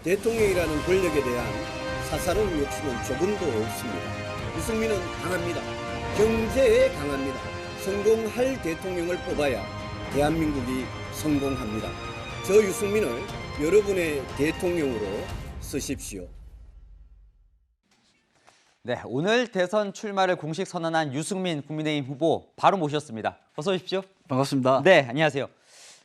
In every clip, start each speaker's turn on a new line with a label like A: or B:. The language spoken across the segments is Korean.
A: 대통령이라는 권력에 대한 사사로운 욕심은 조금도 없습니다. 유승민은 강합니다. 경제에 강합니다. 성공할 대통령을 뽑아야 대한민국이 성공합니다. 저 유승민을 여러분의 대통령으로 쓰십시오.
B: 네, 오늘 대선 출마를 공식 선언한 유승민 국민의힘 후보 바로 모셨습니다. 어서 오십시오.
C: 반갑습니다.
B: 네, 안녕하세요.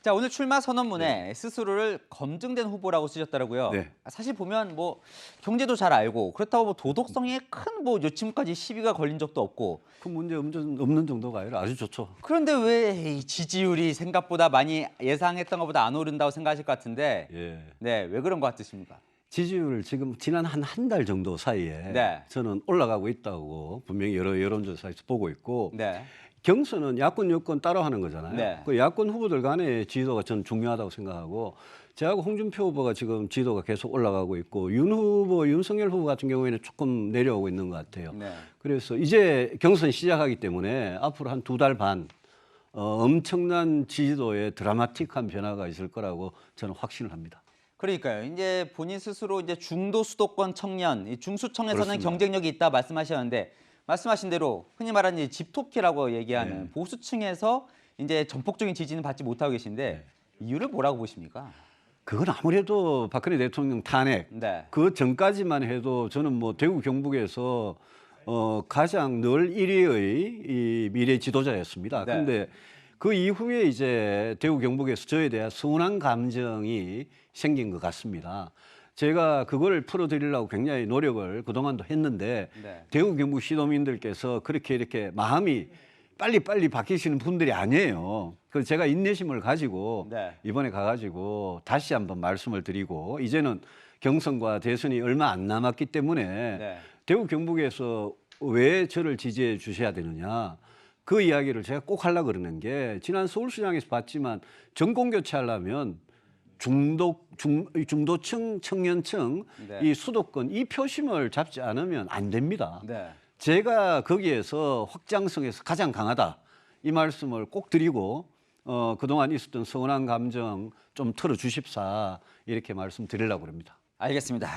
B: 자, 오늘 출마 선언문에 스스로를 검증된 후보라고 쓰셨더라고요.
C: 네.
B: 사실 보면 뭐 경제도 잘 알고 그렇다고 뭐 도덕성에 큰 뭐 요즘까지 시비가 걸린 적도 없고
C: 큰 문제 없는 정도가 아니라 아주 좋죠.
B: 그런데 왜 이 지지율이 생각보다 많이 예상했던 것보다 안 오른다고 생각하실 것 같은데
C: 예.
B: 네, 왜 그런 것 같으십니까?
C: 지지율 지금 지난 한 달 정도 사이에
B: 네.
C: 저는 올라가고 있다고 분명히 여러 여론조사에서 보고 있고
B: 네.
C: 경선은 야권 여권 따로 하는 거잖아요.
B: 네.
C: 그 야권 후보들 간의 지지도가 저는 중요하다고 생각하고 저하고 홍준표 후보가 지금 지지도가 계속 올라가고 있고 윤 후보, 윤석열 후보 같은 경우에는 조금 내려오고 있는 것 같아요.
B: 네.
C: 그래서 이제 경선 시작하기 때문에 앞으로 한 2달 반 엄청난 지지도에 드라마틱한 변화가 있을 거라고 저는 확신을 합니다.
B: 그러니까요. 이제 본인 스스로 이제 중도 수도권 청년, 이 중수청에서는
C: 그렇습니다.
B: 경쟁력이 있다 말씀하셨는데 말씀하신 대로 흔히 말하는 이제 집토끼라고 얘기하는
C: 네.
B: 보수층에서 이제 전폭적인 지지는 받지 못하고 계신데 이유를 뭐라고 보십니까?
C: 그건 아무래도 박근혜 대통령 탄핵
B: 네.
C: 그 전까지만 해도 저는 뭐 대구 경북에서 가장 늘 1위의 이 미래 지도자였습니다.
B: 네.
C: 그런데 그 이후에 이제 대구 경북에서 저에 대한 서운한 감정이 생긴 것 같습니다. 제가 그걸 풀어드리려고 굉장히 노력을 그동안도 했는데
B: 네.
C: 대구 경북 시도민들께서 그렇게 이렇게 마음이 빨리빨리 바뀌시는 분들이 아니에요. 그래서 제가 인내심을 가지고
B: 네.
C: 이번에 가가지고 다시 한번 말씀을 드리고 이제는 경선과 대선이 얼마 안 남았기 때문에
B: 네.
C: 대구 경북에서 왜 저를 지지해 주셔야 되느냐 그 이야기를 제가 꼭 하려고 그러는 게 지난 서울시장에서 봤지만 정권 교체하려면 중도층, 청년층,
B: 네.
C: 이 수도권 이 표심을 잡지 않으면 안 됩니다.
B: 네.
C: 제가 거기에서 확장성에서 가장 강하다 이 말씀을 꼭 드리고 그동안 있었던 서운한 감정 좀 털어주십사 이렇게 말씀드리려고 합니다.
B: 알겠습니다.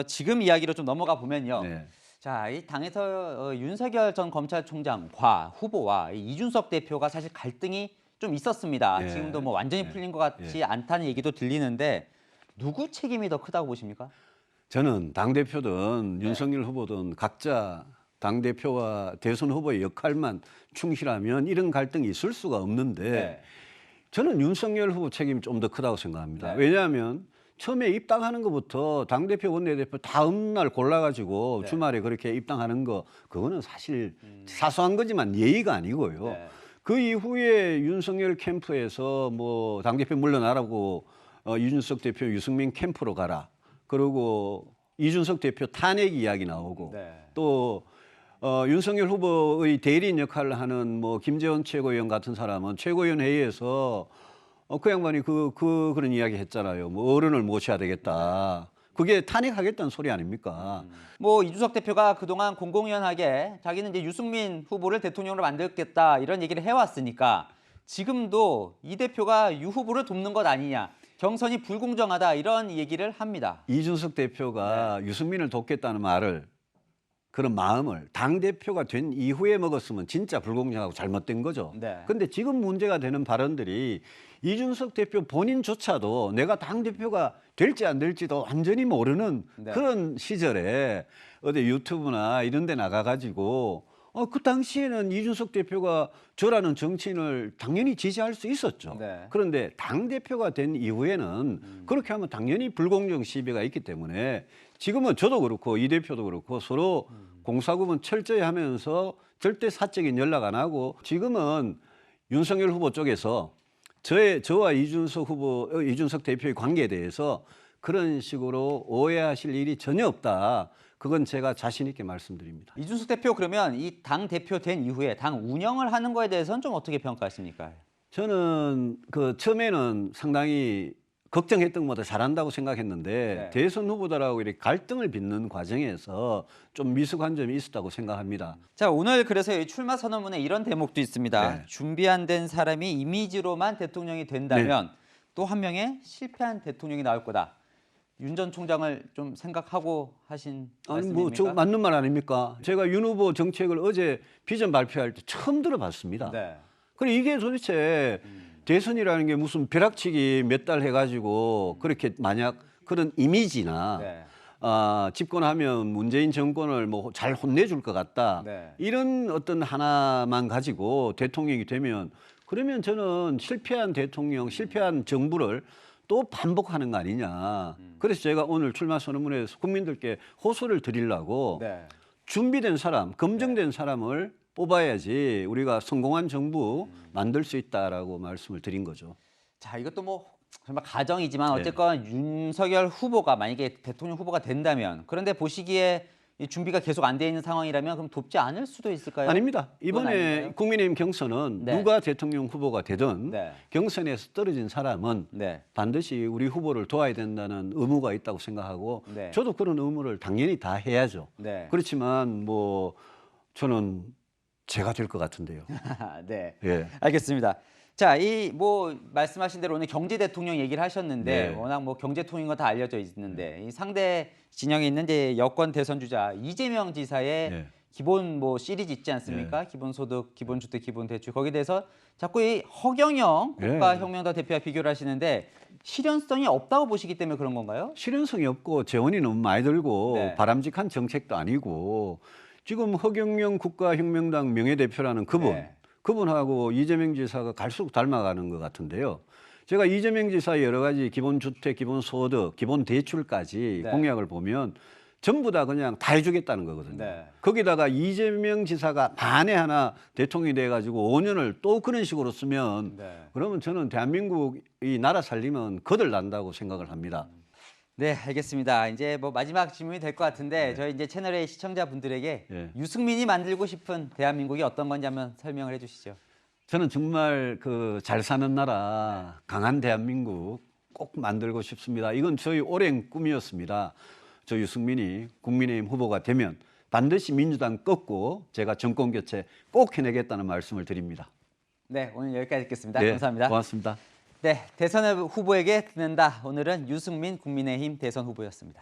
B: 지금 이야기로 좀 넘어가 보면요.
C: 네.
B: 자, 이 당에서 윤석열 전 검찰총장과 후보와 이 이준석 대표가 사실 갈등이 좀 있었습니다.
C: 네.
B: 지금도 뭐 완전히 풀린 것 같지 않다는 얘기도 들리는데 누구 책임이 더 크다고 보십니까?
C: 저는 당대표든 윤석열 후보든 각자 당대표와 대선 후보의 역할만 충실하면 이런 갈등이 있을 수가 없는데
B: 네.
C: 저는 윤석열 후보 책임이 좀 더 크다고 생각합니다.
B: 네.
C: 왜냐하면 처음에 입당하는 것부터 당대표, 원내대표 다음 날 골라가지고
B: 네.
C: 주말에 그렇게 입당하는 거 그거는 사실 사소한 거지만 예의가 아니고요.
B: 네.
C: 그 이후에 윤석열 캠프에서 뭐 당대표 물러나라고 이준석 대표 유승민 캠프로 가라. 그리고 이준석 대표 탄핵 이야기 나오고
B: 네.
C: 또 윤석열 후보의 대리인 역할을 하는 뭐 김재원 최고위원 같은 사람은 최고위원 회의에서 그 양반이 그런 이야기 했잖아요. 뭐 어른을 모셔야 되겠다. 그게 탄핵하겠다는 소리 아닙니까?
B: 뭐 이준석 대표가 그동안 공공연하게 자기는 이제 유승민 후보를 대통령으로 만들겠다 이런 얘기를 해왔으니까 지금도 이 대표가 유 후보를 돕는 것 아니냐. 경선이 불공정하다 이런 얘기를 합니다.
C: 이준석 대표가 유승민을 돕겠다는 말을 그런 마음을 당대표가 된 이후에 먹었으면 진짜 불공정하고 잘못된 거죠.
B: 네.
C: 그런데 지금 문제가 되는 발언들이 이준석 대표 본인조차도 내가 당대표가 될지 안 될지도 완전히 모르는
B: 네.
C: 그런 시절에 어디 유튜브나 이런 데 나가가지고 그 당시에는 이준석 대표가 저라는 정치인을 당연히 지지할 수 있었죠.
B: 네.
C: 그런데 당대표가 된 이후에는 그렇게 하면 당연히 불공정 시비가 있기 때문에 지금은 저도 그렇고 이 대표도 그렇고 서로 공사구분 철저히 하면서 절대 사적인 연락 안 하고 지금은 윤석열 후보 쪽에서 저와 이준석 대표의 관계에 대해서 그런 식으로 오해하실 일이 전혀 없다. 그건 제가 자신 있게 말씀드립니다.
B: 이준석 대표 그러면 이 당 대표 된 이후에 당 운영을 하는 거에 대해서는 좀 어떻게 평가하십니까?
C: 저는 처음에는 상당히 걱정했던 것보다 잘한다고 생각했는데
B: 네.
C: 대선 후보들하고 이렇게 갈등을 빚는 과정에서 좀 미숙한 점이 있었다고 생각합니다.
B: 자, 오늘 그래서 이 출마 선언문에 이런 대목도 있습니다.
C: 네.
B: 준비 안 된 사람이 이미지로만 대통령이 된다면 또 한 명의 실패한 대통령이 나올 거다. 윤 전 총장을 좀 생각하고 하신
C: 아니
B: 말씀입니까?
C: 뭐 저 맞는 말 아닙니까? 제가 윤 후보 정책을 어제 비전 발표할 때 처음 들어봤습니다.
B: 네.
C: 그럼 이게 도대체 대선이라는 게 무슨 벼락치기 몇 달 해가지고 그렇게 만약 그런 이미지나
B: 네.
C: 집권하면 문재인 정권을 뭐 잘 혼내줄 것 같다.
B: 네.
C: 이런 어떤 하나만 가지고 대통령이 되면 그러면 저는 실패한 대통령, 실패한 정부를 또 반복하는 거 아니냐. 그래서 제가 오늘 출마 선언문에서 국민들께 호소를 드리려고
B: 네.
C: 준비된 사람, 검증된 사람을 뽑아야지 우리가 성공한 정부 만들 수 있다라고 말씀을 드린 거죠.
B: 자, 이것도 뭐 정말 가정이지만
C: 네.
B: 어쨌건 윤석열 후보가 만약에 대통령 후보가 된다면 그런데 보시기에 이 준비가 계속 안 돼 있는 상황이라면 그럼 돕지 않을 수도 있을까요?
C: 아닙니다.
B: 그건
C: 이번에
B: 아닌가요?
C: 국민의힘 경선은
B: 네.
C: 누가 대통령 후보가 되든
B: 네.
C: 경선에서 떨어진 사람은
B: 네.
C: 반드시 우리 후보를 도와야 된다는 의무가 있다고 생각하고
B: 네.
C: 저도 그런 의무를 당연히 다 해야죠.
B: 네.
C: 그렇지만 뭐 저는 제가 될 것 같은데요.
B: 네.
C: 예.
B: 알겠습니다. 자, 이 뭐 말씀하신 대로 오늘 경제 대통령 얘기를 하셨는데
C: 네.
B: 워낙 뭐 경제 통인 거 다 알려져 있는데 이 상대 진영에 있는 이제 여권 대선 주자 이재명 지사의
C: 네.
B: 기본 뭐 시리즈 있지 않습니까? 기본소득, 기본주택, 기본대출 거기에 대해서 자꾸 이 허경영
C: 네.
B: 국가혁명당 대표와 비교를 하시는데 실현성이 없다고 보시기 때문에 그런 건가요?
C: 실현성이 없고 재원이 너무 많이 들고
B: 네.
C: 바람직한 정책도 아니고 지금 허경영 국가혁명당 명예대표라는 그분,
B: 네.
C: 그분하고 이재명 지사가 갈수록 닮아가는 것 같은데요. 제가 이재명 지사의 여러 가지 기본주택, 기본소득, 기본대출까지
B: 네.
C: 공약을 보면 전부 다 그냥 다 해주겠다는 거거든요.
B: 네.
C: 거기다가 이재명 지사가 만에 하나 대통령이 돼가지고 5년을 또 그런 식으로 쓰면
B: 네.
C: 그러면 저는 대한민국이 나라 살리면 거들난다고 생각을 합니다.
B: 네, 알겠습니다. 이제 뭐 마지막 질문이 될 것 같은데
C: 네.
B: 저희 이제 채널의 시청자분들에게
C: 네.
B: 유승민이 만들고 싶은 대한민국이 어떤 건지 한번 설명을 해주시죠.
C: 저는 정말 그 잘 사는 나라, 강한 대한민국 꼭 만들고 싶습니다. 이건 저희 오랜 꿈이었습니다. 저 유승민이 국민의힘 후보가 되면 반드시 민주당 꺾고 제가 정권 교체 꼭 해내겠다는 말씀을 드립니다.
B: 네, 오늘 여기까지 듣겠습니다.
C: 네,
B: 감사합니다.
C: 고맙습니다.
B: 네, 대선 후보에게 듣는다. 오늘은 유승민 국민의힘 대선 후보였습니다.